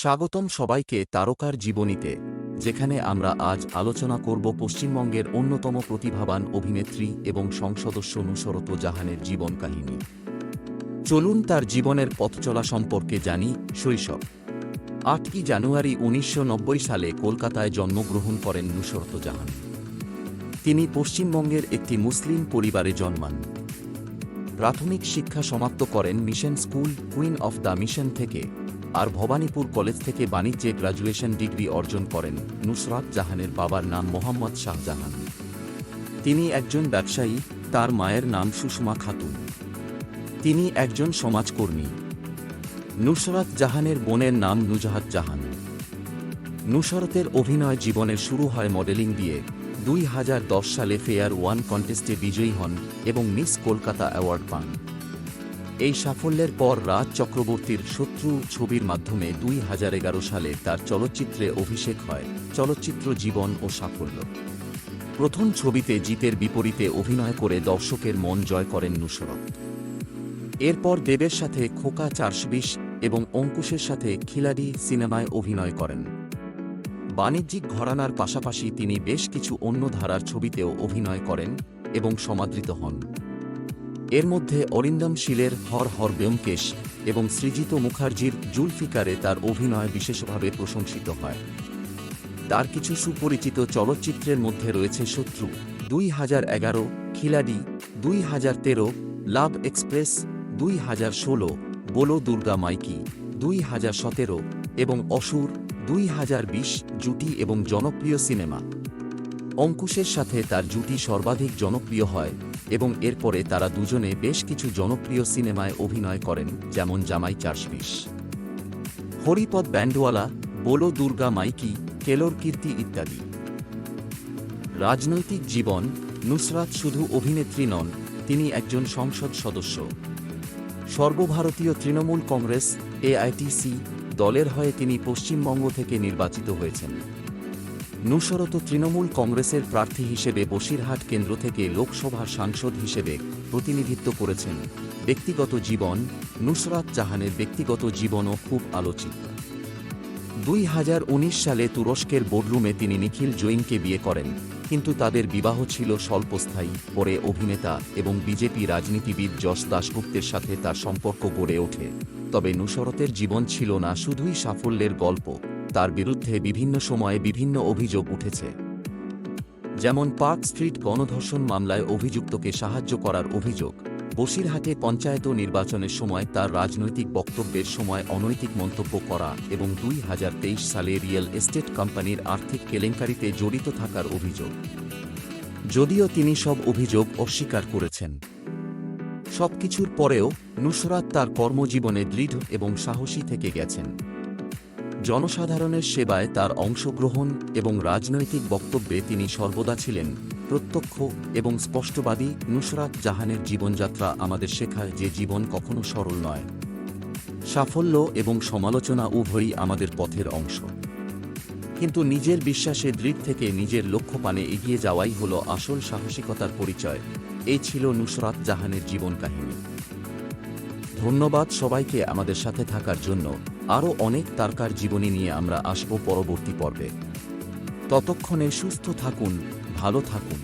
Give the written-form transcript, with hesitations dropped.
স্বাগতম সবাইকে তারকার জীবনীতে, যেখানে আমরা আজ আলোচনা করব পশ্চিমবঙ্গের অন্যতম প্রতিভাবান অভিনেত্রী এবং সংসদস্য নুসরত জাহানের জীবন কাহিনী। চলুন তার জীবনের পথচলা সম্পর্কে জানি। শৈশব। 8ই জানুয়ারি 1990 সালে কলকাতায় জন্মগ্রহণ করেন নুসরত জাহান। তিনি পশ্চিমবঙ্গের একটি মুসলিম পরিবারে জন্মান। প্রাথমিক শিক্ষা সমাপ্ত করেন mission school, queen of the mission থেকে, আর ভবানীপুর কলেজ থেকে বাণিজ্যে গ্র্যাজুয়েশন ডিগ্রি অর্জন করেন। নুসরাত জাহানের বাবার নাম মোহাম্মদ শাহজাহান। তিনি একজন ব্যবসায়ী। তার মায়ের নাম সুষমা খাতুন। তিনি একজন সমাজকর্মী। নুসরাত জাহানের বোনের নাম নুজাহাত জাহান। নুসরতের অভিনয় জীবনের শুরু হয় মডেলিং দিয়ে। 2010 সালে ফেয়ার ওয়ান কন্টেস্টে বিজয়ী হন এবং মিস কলকাতা অ্যাওয়ার্ড পান। এই সাফল্যের পর রাজ চক্রবর্তীর শত্রু ছবির মাধ্যমে 2011 সালে তার চলচ্চিত্রে অভিষেক হয়। চলচ্চিত্র জীবন ও সাফল্য। প্রথম ছবিতে জিতের বিপরীতে অভিনয় করে দর্শকের মন জয় করেন নুসরত। এরপর দেবের সাথে খোকা 420 এবং অঙ্কুশের সাথে খিলাড়ি সিনেমায় অভিনয় করেন। বাণিজ্যিক ঘরানার পাশাপাশি তিনি বেশ কিছু অন্য ধারার ছবিতেও অভিনয় করেন এবং সমাদৃত হন। এর মধ্যে অরিন্দম শীলের হর হর ব্যোমকেশ এবং সৃজিত মুখার্জির জুলফিকারে তার অভিনয় বিশেষভাবে প্রশংসিত হয়। তার কিছু সুপরিচিত চলচ্চিত্রের মধ্যে রয়েছে শত্রু 2011, খিলাড়ি 2013, লাভ এক্সপ্রেস 2016, বোলো দুর্গা মাইকি 2017 এবং অসুর 2020 জুটি এবং জনপ্রিয় সিনেমা। অঙ্কুশের সাথে তার জুটি সর্বাধিক জনপ্রিয় হয় এবং এরপরে তারা দুজনে বেশ কিছু জনপ্রিয় সিনেমায় অভিনয় করেন, যেমন জামাই 420, হরিপদ ব্যান্ডওয়ালা, বোলো দুর্গা মাইকি, কেলোর কীর্তি ইত্যাদি। রাজনৈতিক জীবন। নুসরাত শুধু অভিনেত্রী নন, তিনি একজন সংসদ সদস্য। সর্বভারতীয় তৃণমূল কংগ্রেস AITC দলের হয়ে তিনি পশ্চিমবঙ্গ থেকে নির্বাচিত হয়েছেন। নুসরত তৃণমূল কংগ্রেসের প্রার্থী হিসেবে বসিরহাট কেন্দ্র থেকে লোকসভার সাংসদ হিসেবে প্রতিনিধিত্ব করেছেন। ব্যক্তিগত জীবন। নুসরাত জাহানের ব্যক্তিগত জীবনও খুব আলোচিত। 2019 সালে তুরস্কের বোর্ডরুমে তিনি নিখিল জৈনকে বিয়ে করেন, কিন্তু তাদের বিবাহ ছিল স্বল্পস্থায়ী। পরে অভিনেতা এবং বিজেপি রাজনীতিবিদ যশ দাশগুপ্তের সাথে তার সম্পর্ক গড়ে ওঠে। তবে নুসরতের জীবন ছিল না শুধুই সাফল্যের গল্প। তার বিরুদ্ধে বিভিন্ন সময়ে বিভিন্ন অভিযোগ উঠেছে, যেমন পার্ক স্ট্রিট গণধর্ষণ মামলায় অভিযুক্তকে সাহায্য করার অভিযোগ, বসিরহাটে পঞ্চায়েত নির্বাচনের সময় তার রাজনৈতিক বক্তব্যের সময় অনৈতিক মন্তব্য করা এবং 2023 সালে রিয়েল এস্টেট কোম্পানির আর্থিক কেলেঙ্কারিতে জড়িত থাকার অভিযোগ। যদিও তিনি সব অভিযোগ অস্বীকার করেছেন। সবকিছুর পরেও নুসরাত তার কর্মজীবনে দৃঢ় এবং সাহসী থেকে গেছেন। জনসাধারণের সেবায় তার অংশগ্রহণ এবং রাজনৈতিক বক্তব্যে তিনি সর্বদা ছিলেন প্রত্যক্ষ এবং স্পষ্টবাদী। নুসরাত জাহানের জীবনযাত্রা আমাদের শেখায় যে জীবন কখনো সরল নয়। সাফল্য এবং সমালোচনা উভয়ই আমাদের পথের অংশ, কিন্তু নিজের বিশ্বাসে দৃঢ় থেকে নিজের লক্ষ্য পানে এগিয়ে যাওয়াই হল আসল সাহসিকতার পরিচয়। এই ছিল নুসরাত জাহানের জীবন কাহিনী। ধন্যবাদ সবাইকে আমাদের সাথে থাকার জন্য। আরও অনেক তারকার জীবনী নিয়ে আমরা আসব পরবর্তী পর্বে। ততক্ষণে সুস্থ থাকুন, ভালো থাকুন।